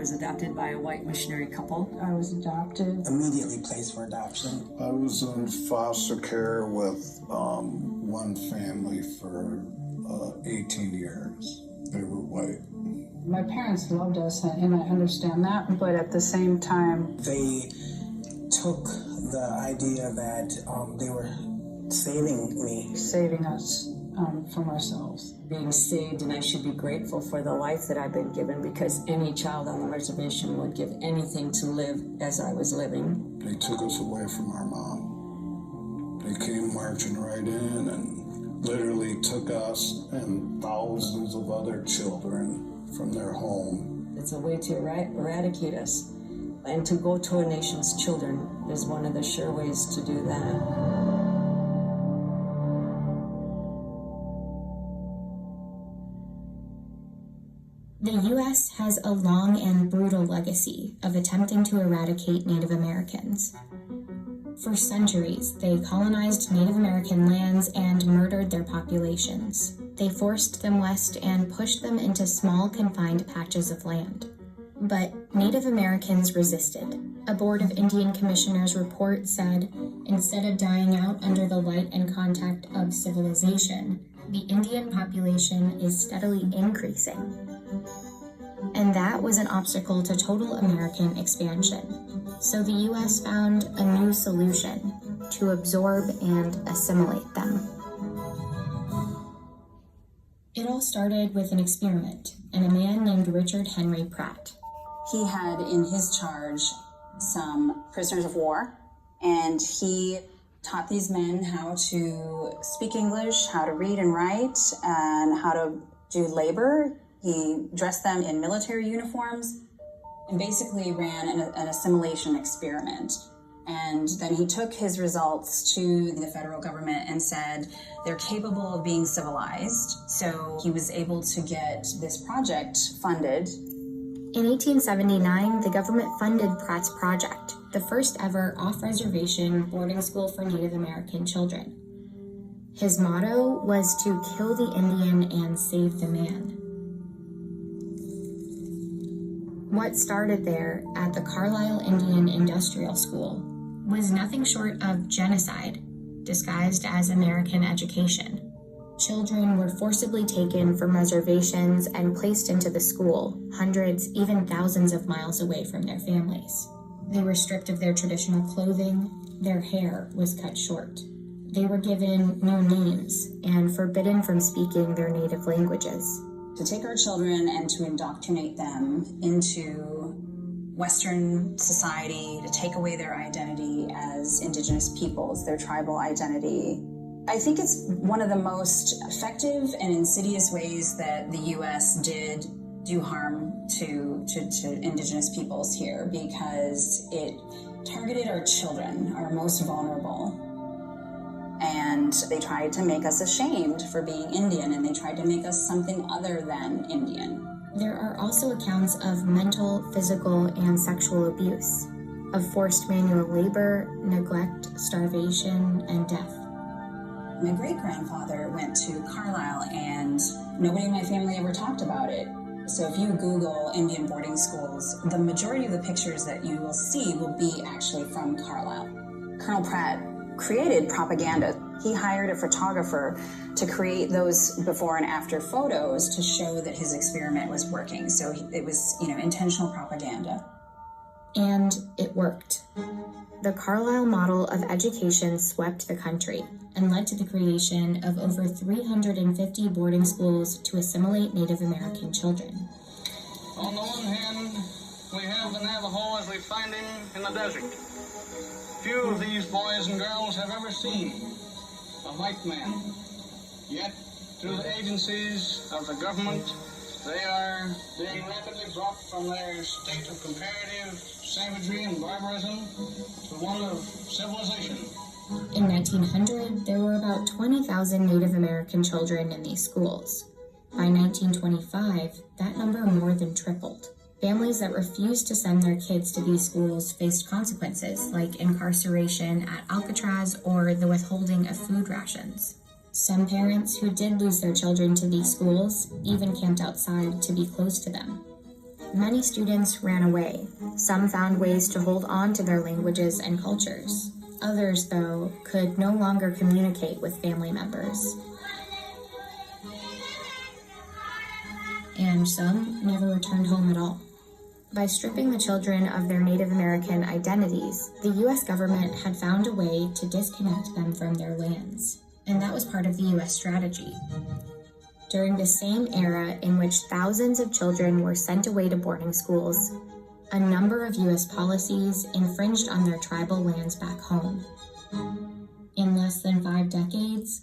was adopted by a white missionary couple. I was adopted. Immediately placed for adoption. I was in foster care with one family for 18 years. They were white. My parents loved us, and I understand that, but at the same time, they took the idea that they were saving us from ourselves. Being saved, and I should be grateful for the life that I've been given, because any child on the reservation would give anything to live as I was living. They took us away from our mom. They came marching right in and literally took us and thousands of other children from their home. It's a way to eradicate us. And to go to a nation's children is one of the sure ways to do that. The U.S. has a long and brutal legacy of attempting to eradicate Native Americans. For centuries, they colonized Native American lands and murdered their populations. They forced them west and pushed them into small, confined patches of land. But Native Americans resisted. A Board of Indian Commissioners report said, instead of dying out under the light and contact of civilization, the Indian population is steadily increasing. And that was an obstacle to total American expansion. So the U.S. found a new solution: to absorb and assimilate them. It all started with an experiment and a man named Richard Henry Pratt. He had in his charge some prisoners of war, and he taught these men how to speak English, how to read and write, and how to do labor. He dressed them in military uniforms and basically ran an assimilation experiment. And then he took his results to the federal government and said they're capable of being civilized. So he was able to get this project funded. In 1879, the government funded Pratt's project, the first ever off-reservation boarding school for Native American children. His motto was to kill the Indian and save the man. What started there at the Carlisle Indian Industrial School was nothing short of genocide, disguised as American education. Children were forcibly taken from reservations and placed into the school, hundreds, even thousands of miles away from their families. They were stripped of their traditional clothing, their hair was cut short. They were given no names and forbidden from speaking their native languages. To take our children and to indoctrinate them into Western society, to take away their identity as Indigenous peoples, their tribal identity. I think it's one of the most effective and insidious ways that the U.S. did do harm to Indigenous peoples here, because it targeted our children, our most vulnerable. And they tried to make us ashamed for being Indian, and they tried to make us something other than Indian. There are also accounts of mental, physical, and sexual abuse, of forced manual labor, neglect, starvation, and death. My great-grandfather went to Carlisle, and nobody in my family ever talked about it. So if you Google Indian boarding schools, the majority of the pictures that you will see will be actually from Carlisle. Colonel Pratt created propaganda. He hired a photographer to create those before and after photos to show that his experiment was working. So it was, intentional propaganda. And it worked. The Carlisle model of education swept the country and led to the creation of over 350 boarding schools to assimilate Native American children. On the one hand, we have the Navajo as we find him in the desert. Few of these boys and girls have ever seen a white man. Yet, through the agencies of the government, they are being rapidly brought from their state of comparative savagery and barbarism to one of civilization. In 1900, there were about 20,000 Native American children in these schools. By 1925, that number more than tripled. Families that refused to send their kids to these schools faced consequences like incarceration at Alcatraz or the withholding of food rations. Some parents who did lose their children to these schools even camped outside to be close to them. Many students ran away. Some found ways to hold on to their languages and cultures. Others, though, could no longer communicate with family members. And some never returned home at all. By stripping the children of their Native American identities, the U.S. government had found a way to disconnect them from their lands. And that was part of the U.S. strategy. During the same era in which thousands of children were sent away to boarding schools, a number of U.S. policies infringed on their tribal lands back home. In less than 5 decades,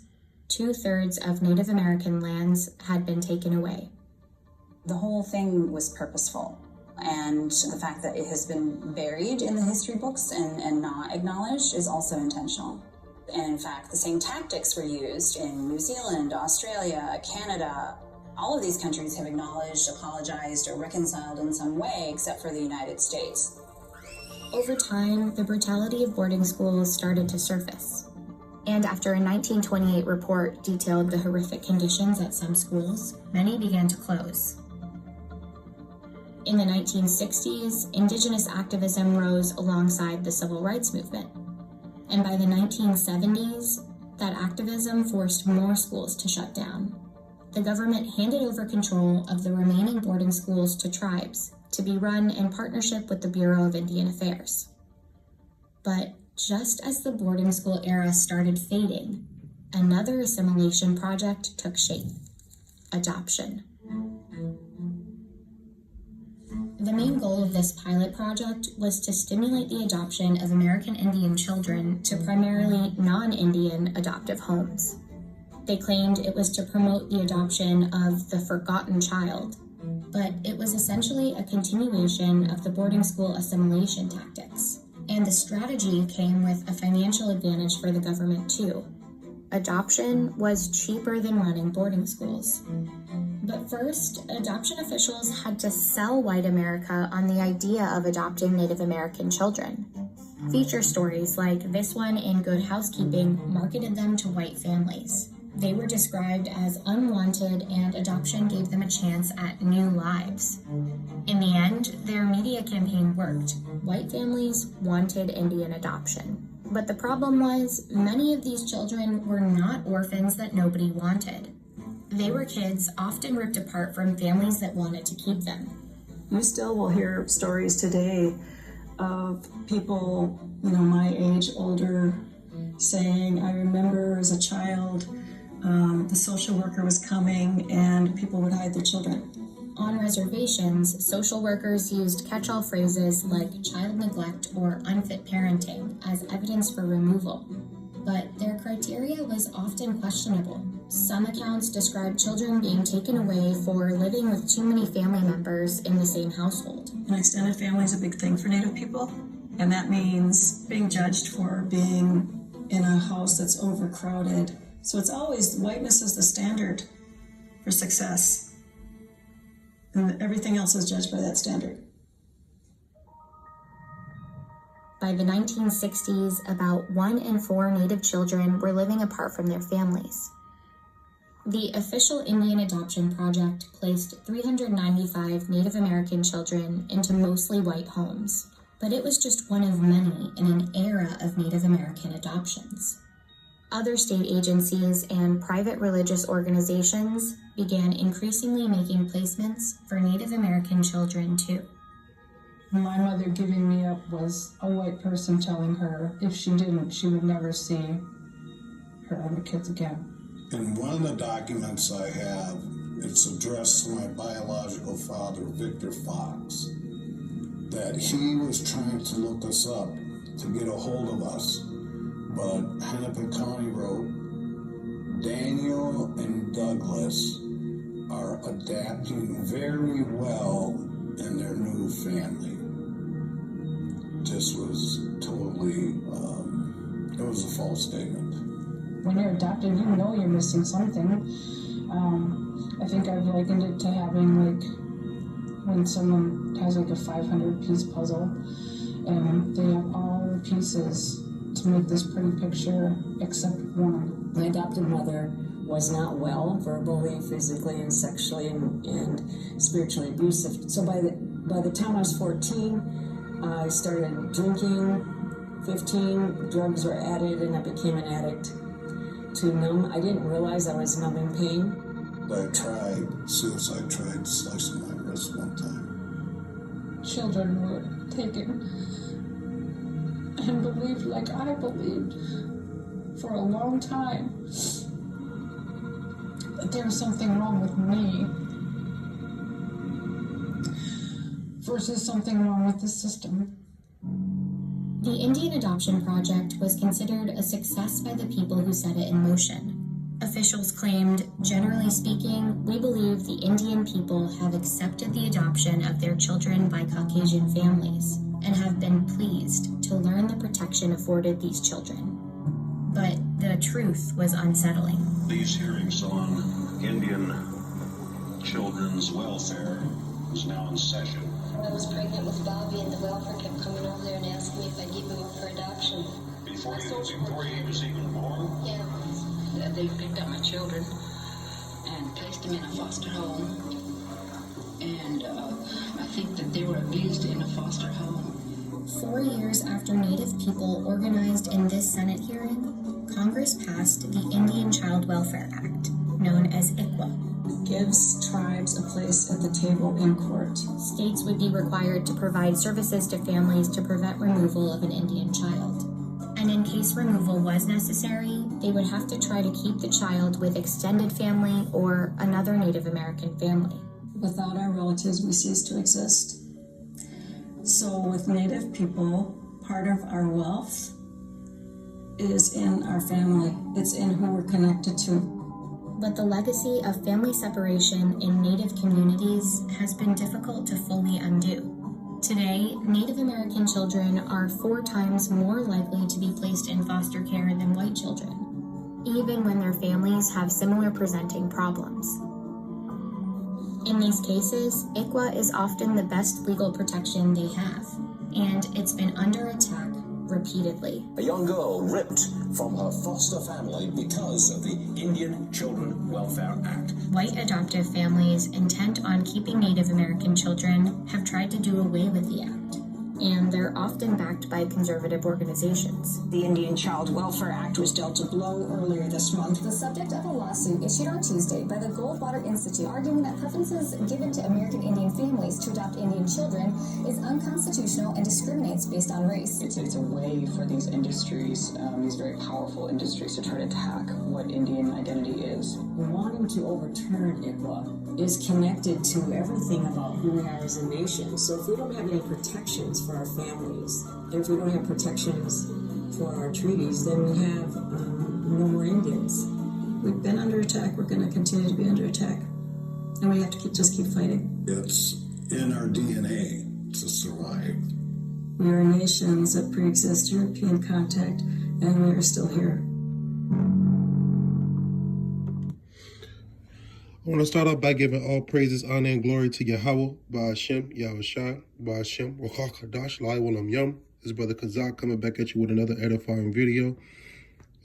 2/3 of Native American lands had been taken away. The whole thing was purposeful, and the fact that it has been buried in the history books and not acknowledged is also intentional. And in fact, the same tactics were used in New Zealand, Australia, Canada. All of these countries have acknowledged, apologized, or reconciled in some way, except for the United States. Over time, the brutality of boarding schools started to surface. And after a 1928 report detailed the horrific conditions at some schools, many began to close. In the 1960s, Indigenous activism rose alongside the Civil Rights Movement. And by the 1970s, that activism forced more schools to shut down. The government handed over control of the remaining boarding schools to tribes to be run in partnership with the Bureau of Indian Affairs. But just as the boarding school era started fading, another assimilation project took shape: adoption. The main goal of this pilot project was to stimulate the adoption of American Indian children to primarily non-Indian adoptive homes. They claimed it was to promote the adoption of the forgotten child, but it was essentially a continuation of the boarding school assimilation tactics. And the strategy came with a financial advantage for the government too. Adoption was cheaper than running boarding schools. But first, adoption officials had to sell white America on the idea of adopting Native American children. Feature stories like this one in Good Housekeeping marketed them to white families. They were described as unwanted, and adoption gave them a chance at new lives. In the end, their media campaign worked. White families wanted Indian adoption. But the problem was, many of these children were not orphans that nobody wanted. They were kids often ripped apart from families that wanted to keep them. You still will hear stories today of people, my age, older, saying, I remember as a child, the social worker was coming and people would hide their children. On reservations, social workers used catch-all phrases like child neglect or unfit parenting as evidence for removal. But their criteria was often questionable. Some accounts described children being taken away for living with too many family members in the same household. An extended family is a big thing for Native people, and that means being judged for being in a house that's overcrowded. So it's always whiteness is the standard for success, and everything else is judged by that standard. By the 1960s, about 1 in 4 Native children were living apart from their families. The official Indian Adoption Project placed 395 Native American children into mostly white homes, but it was just one of many in an era of Native American adoptions. Other state agencies and private religious organizations began increasingly making placements for Native American children too. My mother giving me up was a white person telling her if she didn't, she would never see her other kids again. In one of the documents I have, it's addressed to my biological father, Victor Fox, that he was trying to look us up to get a hold of us. But Hennepin County wrote, Daniel and Douglas are adapting very well in their new family. Just was totally, it was a false statement. When you're adopted, you know you're missing something. I think I've likened it to having when someone has a 500-piece puzzle and they have all the pieces to make this pretty picture except one. My adopted mother was not well, verbally, physically, and sexually, and spiritually abusive. So by the time I was 14, I started drinking. 15, drugs were added, and I became an addict to numb. I didn't realize I was numbing pain. Suicide tried slicing my wrist one time. Children were taken and believed like I believed for a long time that there was something wrong with me versus something wrong with the system. The Indian Adoption Project was considered a success by the people who set it in motion. Officials claimed, generally speaking, we believe the Indian people have accepted the adoption of their children by Caucasian families and have been pleased to learn the protection afforded these children. But the truth was unsettling. These hearings on Indian children's welfare is now in session. I was pregnant with Bobby, and the welfare kept coming over there and asking me if I'd give him up for adoption. Before he was even born? Yeah. They picked up my children and placed them in a foster home. And I think that they were abused in a foster home. 4 years after Native people organized in this Senate hearing, Congress passed the Indian Child Welfare Act, known as ICWA. It gives tribes a place at the table in court. States would be required to provide services to families to prevent removal of an Indian child. And in case removal was necessary, they would have to try to keep the child with extended family or another Native American family. Without our relatives, we cease to exist. So with Native people, part of our wealth is in our family. It's in who we're connected to. But the legacy of family separation in Native communities has been difficult to fully undo. Today, Native American children are 4 times more likely to be placed in foster care than white children, even when their families have similar presenting problems. In these cases, ICWA is often the best legal protection they have, and it's been under attack repeatedly. A young girl ripped from her foster family because of the Indian Children Welfare Act. White adoptive families intent on keeping Native American children have tried to do away with the act, and they're often backed by conservative organizations. The Indian Child Welfare Act was dealt a blow earlier this month. The subject of a lawsuit issued on Tuesday by the Goldwater Institute, arguing that preferences given to American Indian families to adopt Indian children is unconstitutional and discriminates based on race. It's a way for these industries, these very powerful industries, to try to attack what Indian identity is. Wanting to overturn ICWA is connected to everything about who we are as a nation. So if we don't have any protections for our families, and if we don't have protections for our treaties, then we have no more Indians. We've been under attack. We're going to continue to be under attack. And we have to just keep fighting. It's in our DNA to survive. We are nations that pre-exist European contact, and we are still here. I want to start off by giving all praises, honor, and glory to Yahweh, Ba'ashem, Yahushua, Ba'ashem, Ruach HaKadosh, Lai Olam Yom. This is Brother Kazak coming back at you with another edifying video.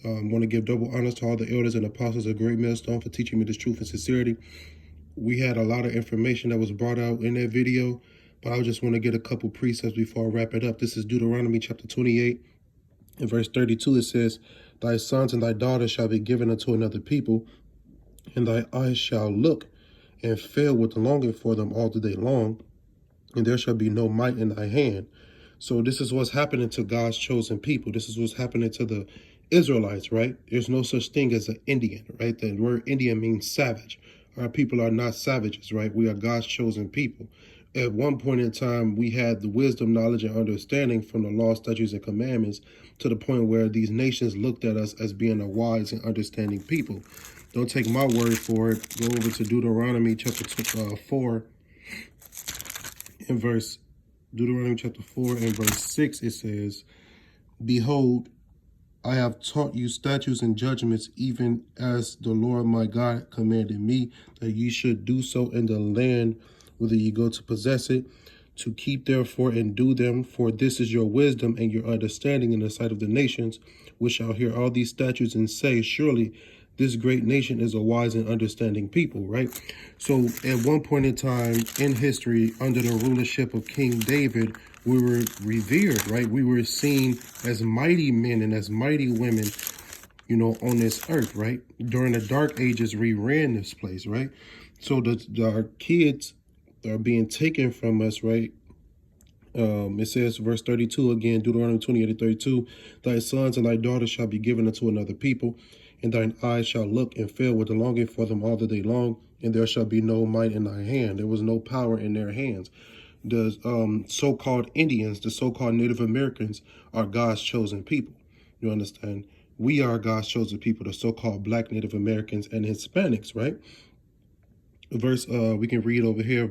I want to give double honors to all the elders and apostles of Great Millstone for teaching me this truth and sincerity. We had a lot of information that was brought out in that video, but I just want to get a couple precepts before I wrap it up. This is Deuteronomy chapter 28. In verse 32, it says, "Thy sons and thy daughters shall be given unto another people, and thy eyes shall look and fail with longing for them all the day long, and there shall be no might in thy hand." So this is what's happening to God's chosen people. This is what's happening to the Israelites, right? There's no such thing as an Indian, right? The word Indian means savage. Our people are not savages, right? We are God's chosen people. At one point in time, we had the wisdom, knowledge, and understanding from the law, statutes, and commandments to the point where these nations looked at us as being a wise and understanding people. Don't take my word for it. Go over to Deuteronomy chapter 4 and verse Deuteronomy chapter 4 and verse 6. It says, "Behold, I have taught you statutes and judgments, even as the Lord my God commanded me, that ye should do so in the land whither ye go to possess it, to keep therefore and do them, for this is your wisdom and your understanding in the sight of the nations, which shall hear all these statutes and say, surely this great nation is a wise and understanding people, right? So at one point in time in history, under the rulership of King David, we were revered, right? We were seen as mighty men and as mighty women, you know, on this earth, right? During the dark ages, we ran this place, right? So our kids are being taken from us, right? It says, verse 32 again, Deuteronomy 28:32, thy sons and thy daughters shall be given unto another people, and thine eyes shall look and fill with the longing for them all the day long, and there shall be no might in thy hand. There was no power in their hands. The so-called Indians, the so-called Native Americans, are God's chosen people. You understand? We are God's chosen people, the so-called Black Native Americans and Hispanics, right? Verse, we can read over here,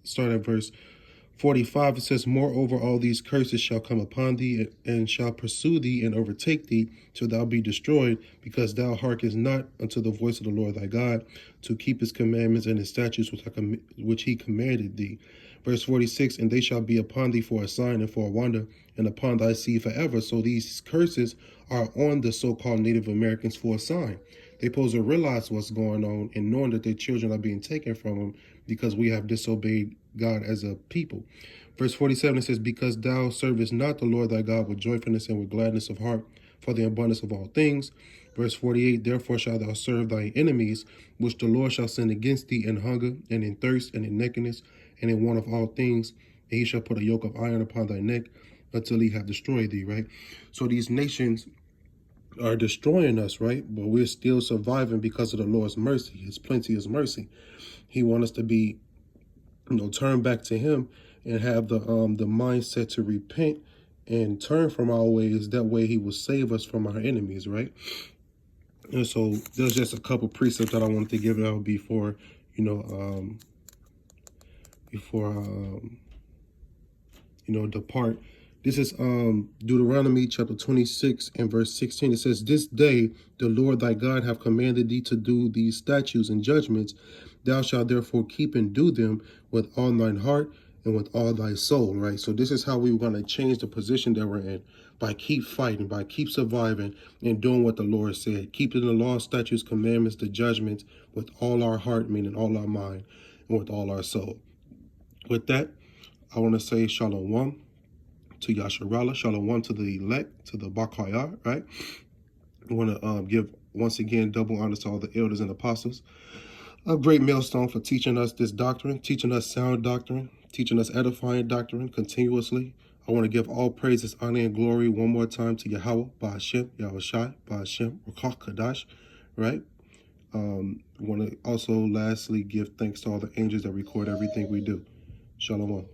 start at verse 45, it says, moreover, all these curses shall come upon thee, and shall pursue thee, and overtake thee, till thou be destroyed, because thou hearkenest not unto the voice of the Lord thy God, to keep his commandments and his statutes which he commanded thee. Verse 46, and they shall be upon thee for a sign and for a wonder, and upon thy seed forever. So these curses are on the so-called Native Americans for a sign. They supposed to realize what's going on and knowing that their children are being taken from them because we have disobeyed God as a people. Verse 47, it says, because thou servest not the Lord thy God with joyfulness and with gladness of heart for the abundance of all things. Verse 48, therefore shalt thou serve thy enemies, which the Lord shall send against thee in hunger and in thirst and in nakedness and in want of all things. And he shall put a yoke of iron upon thy neck until he have destroyed thee, right? So these nations are destroying us, right? But we're still surviving because of the Lord's mercy, his plenteous mercy. He wants us to be, you know, turn back to him and have the mindset to repent and turn from our ways. That way he will save us from our enemies, right? And so there's just a couple precepts that I wanted to give out before, you know, depart. This is Deuteronomy chapter 26 and verse 16. It says, this day the Lord thy God hath commanded thee to do these statutes and judgments. Thou shalt therefore keep and do them with all thine heart and with all thy soul, right? So this is how we're going to change the position that we're in, by keep fighting, by keep surviving and doing what the Lord said. Keeping the law, statutes, commandments, the judgments with all our heart, meaning all our mind, and with all our soul. With that, I want to say Shalom to Yasharallah, Shalom to the elect, to the Bakayah, right? I want to give, once again, double honors to all the elders and apostles. A great millstone for teaching us this doctrine, teaching us sound doctrine, teaching us edifying doctrine continuously. I want to give all praises, honor, and glory one more time to Yahweh, Ba'ashem, Yahushai, Ba'ashem, Rakach Kadash, right? I want to also lastly give thanks to all the angels that record everything we do. Shalom.